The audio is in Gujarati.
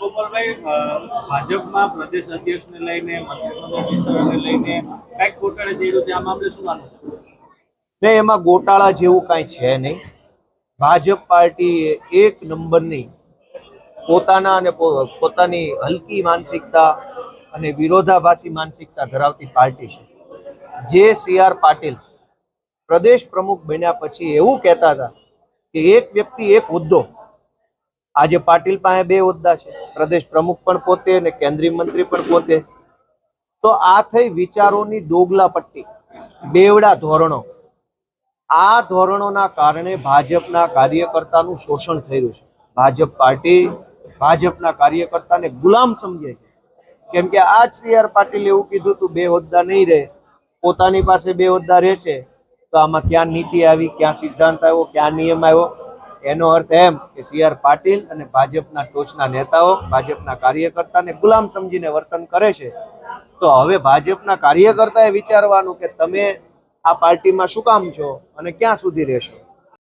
ગોપાલભાઈ, ભાજપમાં પ્રદેશ અધ્યક્ષને લઈને મંત્રીપદ વિસ્તરણને લઈને કંઈક ગોટાળે થઈ રહ્યું છે, આ મામલે શું માનવું છે? ને એમાં ગોટાળા જેવું કાંઈ છે નહીં. ભાજપ પાર્ટી એક નંબરની પોતાના અને પોતાની હલકી માનસિકતા અને વિરોધાભાસી માનસિકતા ધરાવતી પાર્ટી છે. જે સી.આર. પાટીલ પ્રદેશ પ્રમુખ બન્યા પછી એવું કહેતા હતા કે એક વ્યક્તિ એક હોદ્દો. આજે પાટીલ પાસે 2 હોદ્દા છે, પ્રદેશ પ્રમુખ પણ પોતે અને કેન્દ્રીય મંત્રી પણ પોતે. તો આ થઈ વિચારોની દોગલા પટ્ટી, બેવડા ધોરણો. આ ધોરણોના કારણે ભાજપના કાર્યકર્તાનું શોષણ થઈ રહ્યું છે. ભાજપ પાર્ટી ભાજપના કાર્યકર્તાને ગુલામ સમજે છે. કેમ કે આજ સી.આર. પાટીલે એવું કીધું તું 2 હોદ્દા નહીં રહે, પોતાની પાસે 2 હોદ્દા રહેશે. તો આમાં ક્યાં નીતિ આવી, ક્યાં સિદ્ધાંત આવ્યો, ક્યાં નિયમ આવ્યો? એનો અર્થ એમ કે સી.આર. પાટીલ અને ભાજપના ટોચના નેતાઓ ભાજપના કાર્યકર્તાને ગુલામ સમજીને વર્તન કરે છે. તો હવે ભાજપના કાર્યકર્તાએ વિચારવાનું કે તમે આ પાર્ટીમાં શું કામ છો અને ક્યાં સુધી રહેશો.